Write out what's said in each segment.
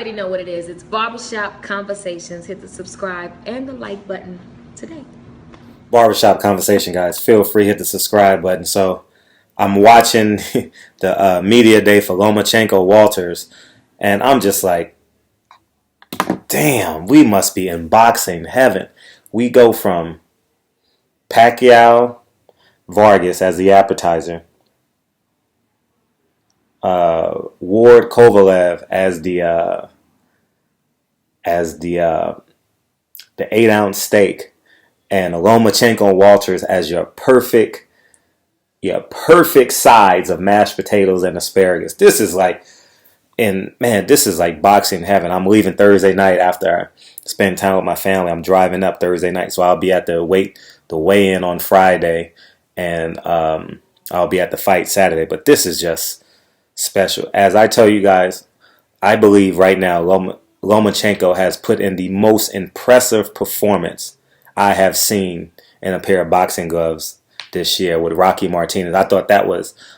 already know what it is. It's Barbershop Conversations. Hit the subscribe and the like button today. Barbershop Conversation, guys. Feel free, hit the subscribe button. So I'm watching the media day for Lomachenko Walters, and I'm just like, damn, we must be in boxing heaven. We go from Pacquiao, Vargas as the appetizer, Ward Kovalev as the 8-ounce steak, and Lomachenko Walters as your perfect sides of mashed potatoes and asparagus. This is like boxing heaven. I'm leaving Thursday night after I spend time with my family. I'm driving up Thursday night, so I'll be at the weigh-in on Friday, and I'll be at the fight Saturday. But this is just special. As I tell you guys, I believe right now Lomachenko has put in the most impressive performance I have seen in a pair of boxing gloves this year with Rocky Martinez. I thought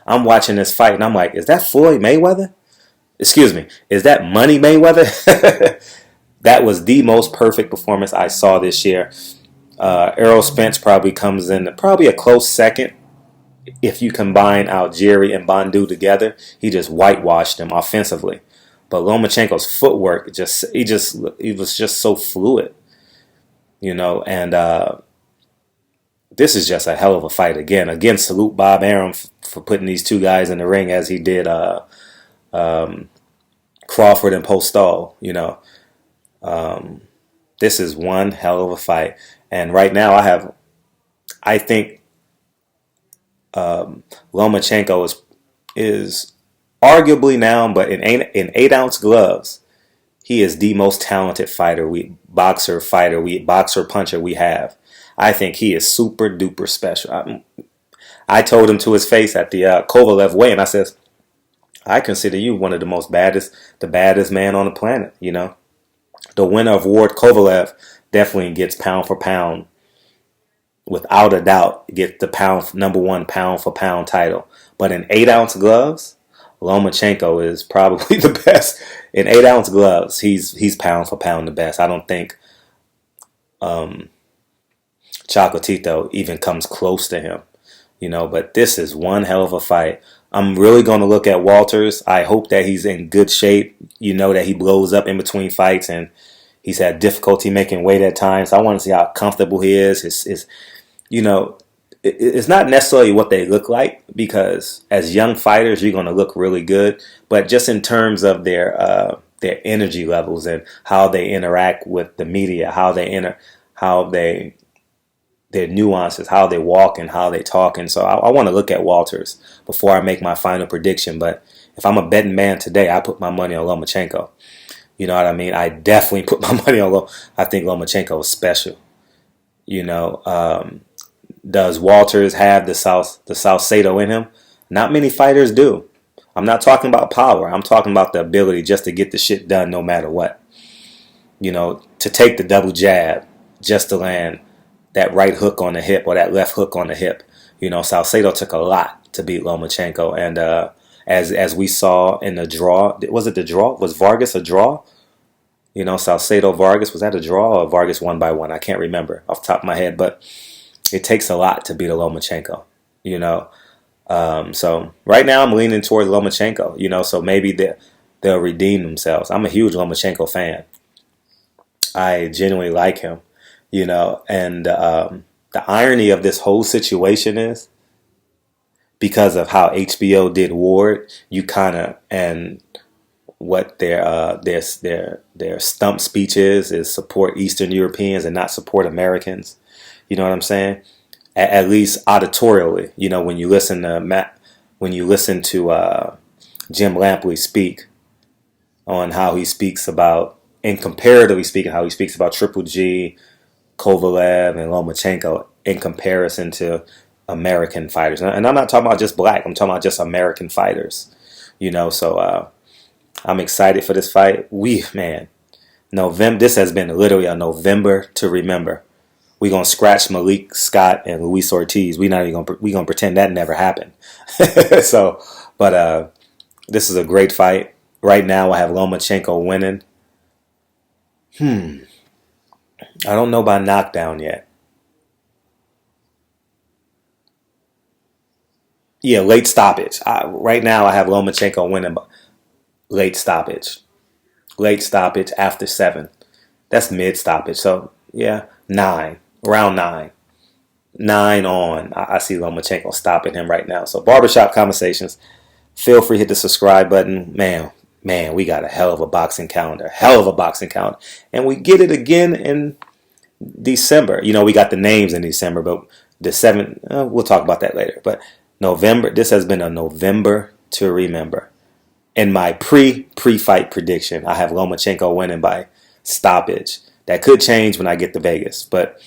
I'm watching this fight and I'm like, is that Floyd Mayweather? Excuse me, is that Money Mayweather? That was the most perfect performance I saw this year. Errol Spence probably comes in probably a close second. If you combine Algieri and Bandu together, he just whitewashed them offensively. But Lomachenko's footwork he was just so fluid, and this is just a hell of a fight again. Again, salute Bob Arum for putting these two guys in the ring as he did Crawford and Postol. This is one hell of a fight, and right now I think Lomachenko is arguably now, but in 8-ounce gloves, he is the most talented boxer puncher we have. I think he is super duper special. I told him to his face at the Kovalev weigh-in, I says, I consider you one of the baddest man on the planet. The winner of Ward Kovalev definitely gets pound for pound, without a doubt, get the number one pound for pound title. But in 8-ounce gloves, Lomachenko is probably the best. In 8-ounce gloves, he's pound for pound the best. I don't think Chocolatito even comes close to him. But this is one hell of a fight. I'm really going to look at Walters. I hope that he's in good shape. That he blows up in between fights, and he's had difficulty making weight at times. I want to see how comfortable he is. It's not necessarily what they look like, because as young fighters, you're going to look really good. But just in terms of their energy levels and how they interact with the media, their nuances, how they walk and how they talk. And so I want to look at Walters before I make my final prediction. But if I'm a betting man today, I put my money on Lomachenko. You know what I mean? I definitely put my money on I think Lomachenko is special. Does Walters have the Salcedo in him? Not many fighters do. I'm not talking about power. I'm talking about the ability just to get the shit done no matter what. To take the double jab just to land that right hook on the hip or that left hook on the hip. Salcedo took a lot to beat Lomachenko. And as we saw in the draw, was it the draw? Was Vargas a draw? Salcedo Vargas, was that a draw or Vargas 1-1? I can't remember off the top of my head, but it takes a lot to beat a Lomachenko, So right now I'm leaning towards Lomachenko, so maybe they'll redeem themselves. I'm a huge Lomachenko fan. I genuinely like him, and the irony of this whole situation is, because of how HBO did Ward, and what their stump speech is support Eastern Europeans and not support Americans. You know what I'm saying? At least auditorially, when you listen to Jim Lampley speak on how he speaks about, and comparatively speaking, how he speaks about Triple G, Kovalev, and Lomachenko in comparison to American fighters. And I'm not talking about just black. I'm talking about just American fighters. So I'm excited for this fight. November. This has been literally a November to remember. We're gonna scratch Malik Scott and Luis Ortiz. We gonna pretend that never happened. But this is a great fight. Right now, I have Lomachenko winning I don't know by knockdown yet. Yeah, late stoppage. Right now, I have Lomachenko winning late stoppage. Late stoppage after 7. That's mid stoppage. So, yeah, 9. Around 9. 9 on. I see Lomachenko stopping him right now. So, Barbershop Conversations. Feel free to hit the subscribe button. Man, we got a hell of a boxing calendar. Hell of a boxing calendar. And we get it again in December. You know, we got the names in December, but the 7th, we'll talk about that later. But November, this has been a November to remember. In my pre-fight prediction, I have Lomachenko winning by stoppage. That could change when I get to Vegas. But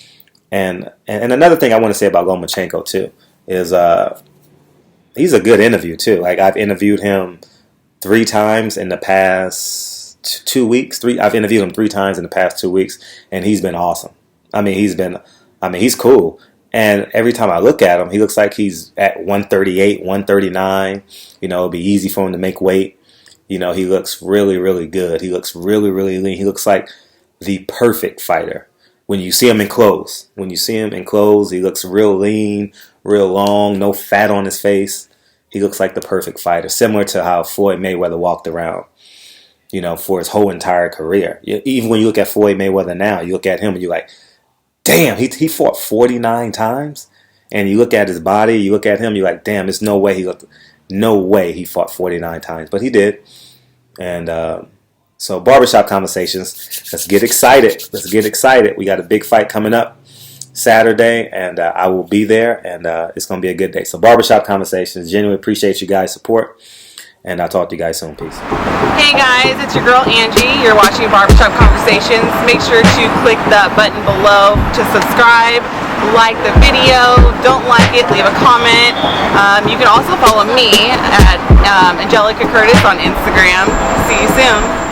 and another thing I want to say about Lomachenko too is he's a good interview too. Like, I've interviewed him 3 times in the past 2 weeks. I've interviewed him 3 times in the past 2 weeks, and he's been awesome. He's cool. And every time I look at him, he looks like he's at 138, 139. You know, it'll be easy for him to make weight. You know, he looks really, really good. He looks really, really lean. He looks like the perfect fighter. When you see him in clothes, he looks real lean, real long, no fat on his face. He looks like the perfect fighter, similar to how Floyd Mayweather walked around, you know, for his whole entire career. Even when you look at Floyd Mayweather now, you look at him and you're like, damn, he fought 49 times. And you look at his body, you look at him, you're like, damn, there's no way he fought 49 times. But he did. And so Barbershop Conversations, let's get excited. We got a big fight coming up Saturday, and I will be there, and it's going to be a good day. So Barbershop Conversations, genuinely appreciate you guys' support, and I'll talk to you guys soon. Peace. Hey guys, it's your girl Angie. You're watching Barbershop Conversations. Make sure to click the button below to subscribe, like the video. Don't like it, leave a comment. You can also follow me at Angelica Curtis on Instagram. See you soon.